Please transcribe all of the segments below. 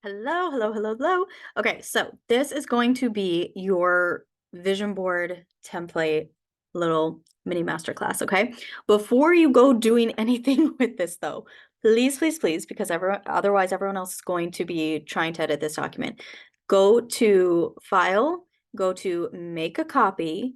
Hello, hello, hello, hello. Okay, so this is going to be your vision board template little mini masterclass, okay? Before you go doing anything with this though, please, please, please, because otherwise everyone else is going to be trying to edit this document. Go to File, go to Make a Copy,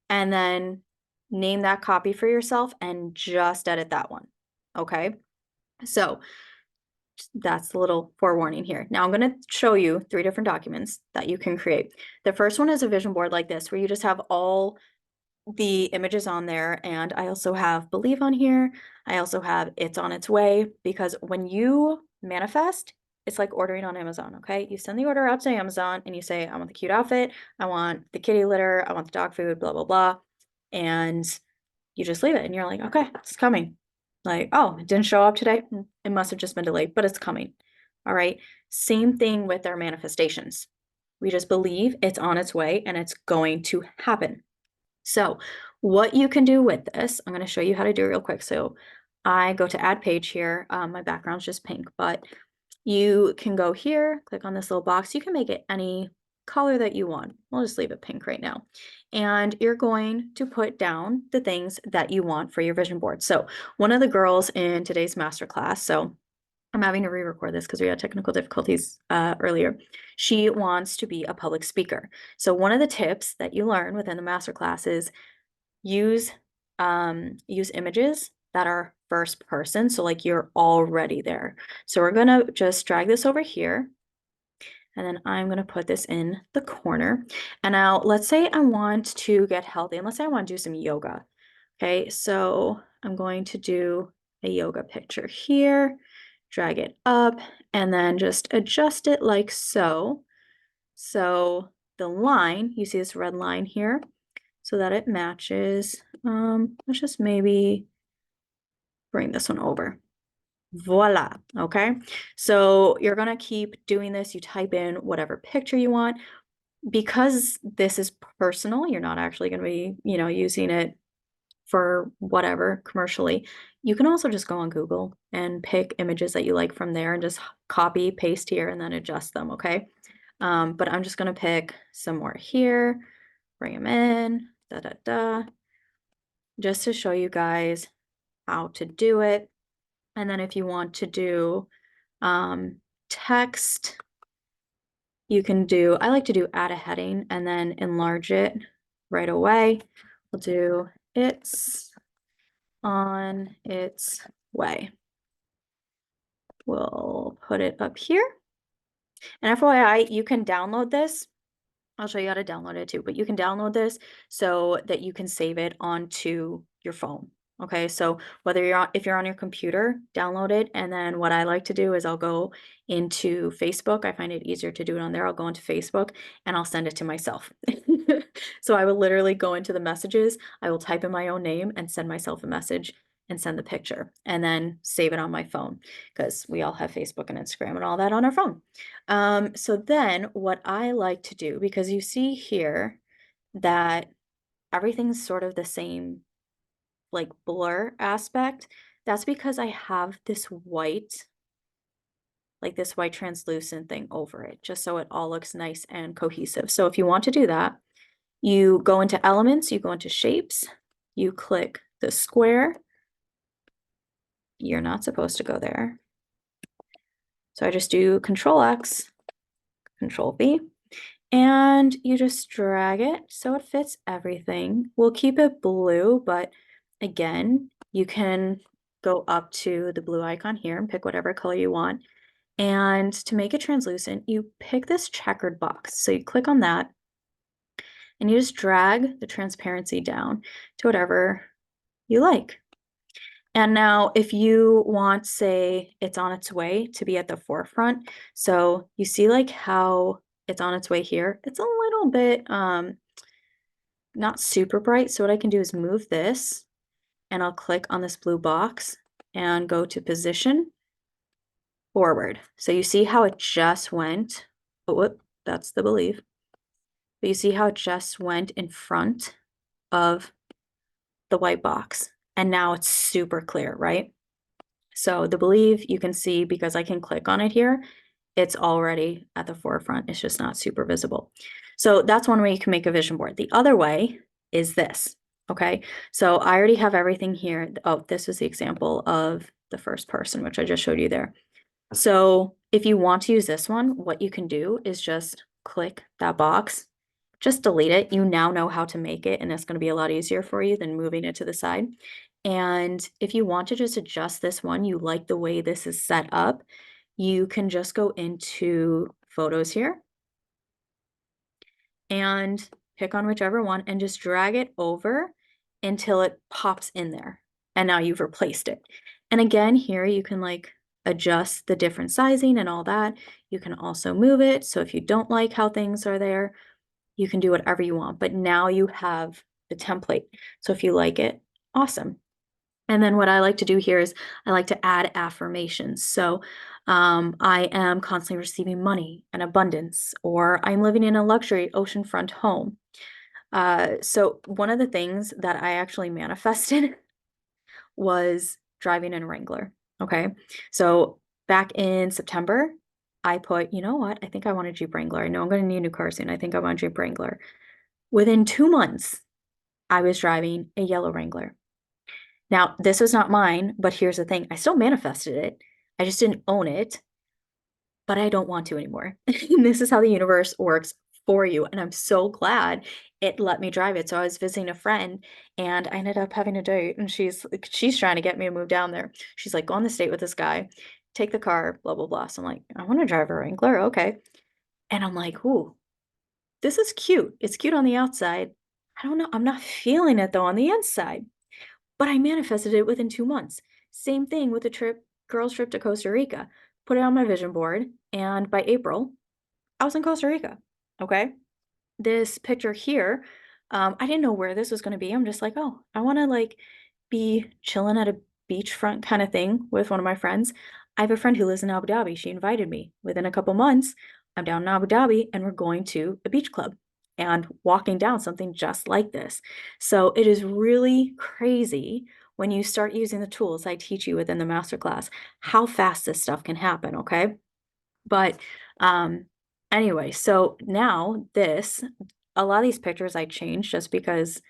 and then name that copy for yourself and just edit that one, okay? So that's the little forewarning here. Now I'm going to show you 3 different documents that you can create. The first one is a vision board like this, where you just have all the images on there. And I also have Believe on here. I also have It's on its way, because when you manifest, it's like ordering on Amazon, okay? You send the order out to Amazon and you say, I want the cute outfit, I want the kitty litter, I want the dog food, blah, blah, blah. And you just leave it and you're like, okay, it's coming. Like, oh, it didn't show up today. It must have just been delayed, but it's coming. All right. Same thing with our manifestations. We just believe it's on its way and it's going to happen. So, what you can do with this, I'm going to show you how to do it real quick. So, I go to add page here. My background's just pink, but you can go here, click on this little box. You can make it any color that you want. We'll just leave it pink right now. And you're going to put down the things that you want for your vision board. So one of the girls in today's masterclass, so I'm having to re-record this because we had technical difficulties earlier. She wants to be a public speaker. So one of the tips that you learn within the masterclass is use use images that are first person, so like you're already there. So we're gonna just drag this over here, and then I'm gonna put this in the corner. And now let's say I want to get healthy, and let's say I want to do some yoga. Okay, so I'm going to do a yoga picture here, drag it up, and then just adjust it like so. So the line, you see this red line here, so that it matches. Let's just maybe bring this one over. Voila. Okay. So you're going to keep doing this. You type in whatever picture you want. Because this is personal, you're not actually going to be, using it for whatever commercially. You can also just go on Google and pick images that you like from there and just copy, paste here, and then adjust them. Okay. But I'm just going to pick some more here, bring them in, da da da, just to show you guys how to do it. And then if you want to do text, you can do, I like to do add a heading and then enlarge it right away. We'll do it's on its way. We'll put it up here. And FYI, you can download this. I'll show you how to download it too, but you can download this so that you can save it onto your phone. Okay, so if you're on your computer, download it. And then what I like to do is I'll go into Facebook. I find it easier to do it on there. I'll go into Facebook and I'll send it to myself. So I will literally go into the messages. I will type in my own name and send myself a message and send the picture and then save it on my phone, because we all have Facebook and Instagram and all that on our phone. So then what I like to do, because you see here that everything's sort of the same, like blur aspect, that's because I have this white, like this white translucent thing over it, just so it all looks nice and cohesive. So if you want to do that, you go into elements, you go into shapes, you click the square. You're not supposed to go there. So I just do Control X, Control V, and you just drag it so it fits everything. We'll keep it blue, but again, you can go up to the blue icon here and pick whatever color you want. And to make it translucent, you pick this checkered box. So you click on that and you just drag the transparency down to whatever you like. And now if you want, say, it's on its way to be at the forefront, so you see like how it's on its way here, it's a little bit not super bright. So what I can do is move this and I'll click on this blue box and go to position forward. So you see how it just went, oh, whoop, that's the Believe. But you see how it just went in front of the white box. And now it's super clear, right? So the Believe, you can see because I can click on it here, it's already at the forefront. It's just not super visible. So that's one way you can make a vision board. The other way is this. Okay, so I already have everything here. Oh, this was the example of the first person, which I just showed you there. So if you want to use this one, what you can do is just click that box, just delete it. You now know how to make it, and it's going to be a lot easier for you than moving it to the side. And if you want to just adjust this one, you like the way this is set up, you can just go into photos here and pick on whichever one and just drag it over until it pops in there. And now you've replaced it. And again, here you can like adjust the different sizing and all that. You can also move it. So if you don't like how things are there, you can do whatever you want. But now you have the template. So if you like it, awesome. And then what I like to do here is I like to add affirmations. So I am constantly receiving money and abundance, or I'm living in a luxury oceanfront home. So one of the things that I actually manifested was driving in a Wrangler. Okay. So back in September, I put, you know what? I think I want a Jeep Wrangler. I know I'm going to need a new car soon. I think I want a Jeep Wrangler. Within 2 months, I was driving a yellow Wrangler. Now, this was not mine, but here's the thing. I still manifested it. I just didn't own it, but I don't want to anymore. And this is how the universe works for you. And I'm so glad it let me drive it. So I was visiting a friend and I ended up having a date, and she's trying to get me to move down there. She's like, go on this date with this guy, take the car, blah, blah, blah. So I'm like, I want to drive a Wrangler. Okay. And I'm like, ooh, this is cute. It's cute on the outside. I don't know. I'm not feeling it though on the inside. But I manifested it within 2 months. Same thing with the girls' trip to Costa Rica. Put it on my vision board, and by April, I was in Costa Rica. Okay. This picture here, I didn't know where this was going to be. I'm just like, oh, I want to like be chilling at a beachfront kind of thing with one of my friends. I have a friend who lives in Abu Dhabi. She invited me. Within a couple months, I'm down in Abu Dhabi and we're going to a beach club and walking down something just like this. So it is really crazy when you start using the tools I teach you within the masterclass, how fast this stuff can happen. Okay. But um, anyway, so now a lot of these pictures I changed just because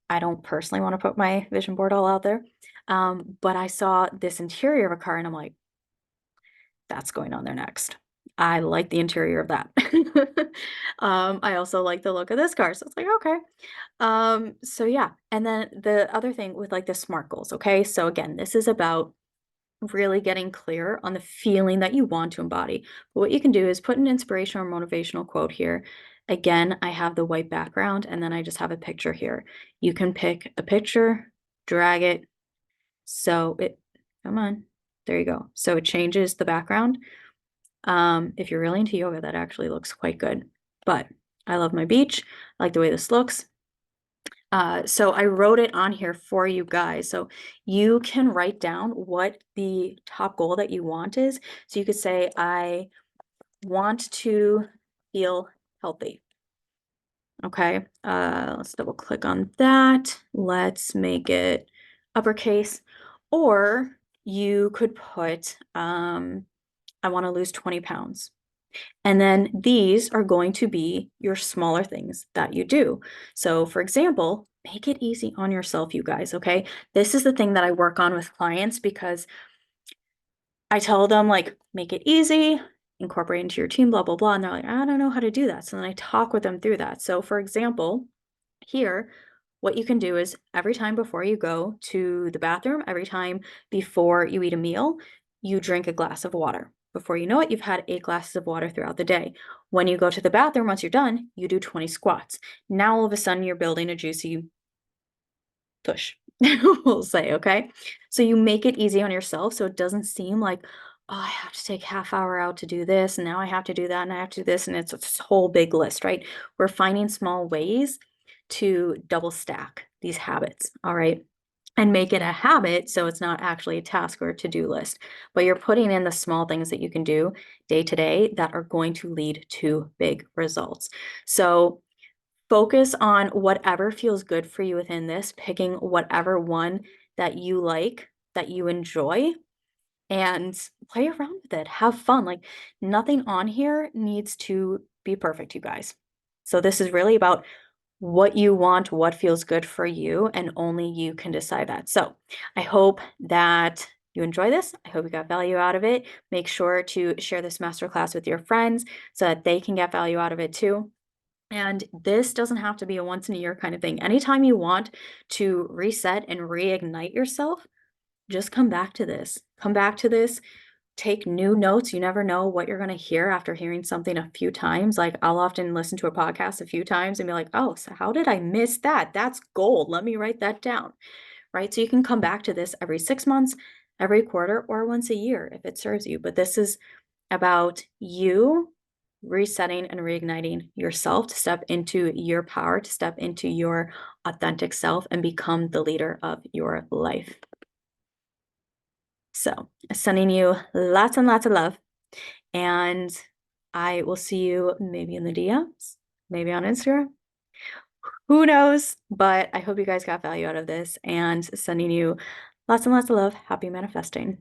I don't personally want to put my vision board all out there. But I saw this interior of a car and I'm like, that's going on there next. I like the interior of that. I also like the look of this car. So it's like, okay. So yeah. And then the other thing with like the SMART goals. Okay. So again, this is about really getting clear on the feeling that you want to embody. But what you can do is put an inspirational or motivational quote here. Again, I have the white background and then I just have a picture here. You can pick a picture, drag it. So come on, there you go. So it changes the background. If you're really into yoga, that actually looks quite good. But I love my beach. I like the way this looks. So I wrote it on here for you guys. So you can write down what the top goal that you want is. So you could say, I want to feel healthy. Okay, let's double click on that. Let's make it uppercase. Or you could put, I want to lose 20 pounds. And then these are going to be your smaller things that you do. So for example, make it easy on yourself, you guys, okay? This is the thing that I work on with clients because I tell them like, make it easy, incorporate into your team, blah, blah, blah. And they're like, I don't know how to do that. So then I talk with them through that. So for example, here, what you can do is every time before you go to the bathroom, every time before you eat a meal, you drink a glass of water. Before you know it, you've had 8 glasses of water throughout the day. When you go to the bathroom, once you're done, you do 20 squats. Now all of a sudden you're building a juicy push, we'll say, okay? So you make it easy on yourself so it doesn't seem like, oh, I have to take half hour out to do this, and now I have to do that, and I have to do this, and it's this whole big list, right? We're finding small ways to double stack these habits, all right? And make it a habit so it's not actually a task or a to-do list, but you're putting in the small things that you can do day to day that are going to lead to big results. So focus on whatever feels good for you within this, picking whatever one that you like, that you enjoy, and play around with it. Have fun. Like nothing on here needs to be perfect, you guys. So this is really about what you want, what feels good for you, and only you can decide that. So I hope that you enjoy this. I hope you got value out of it. Make sure to share this masterclass with your friends so that they can get value out of it too. And this doesn't have to be a once in a year kind of thing. Anytime you want to reset and reignite yourself, just come back to this. Come back to this, take new notes. You never know what you're going to hear after hearing something a few times. Like I'll often listen to a podcast a few times and be like, oh, so how did I miss that? That's gold. Let me write that down. Right. So you can come back to this every 6 months, every quarter, or once a year if it serves you. But this is about you resetting and reigniting yourself to step into your power, to step into your authentic self and become the leader of your life. So, sending you lots and lots of love. And I will see you maybe in the DMs, maybe on Instagram. Who knows? But I hope you guys got value out of this and sending you lots and lots of love. Happy manifesting.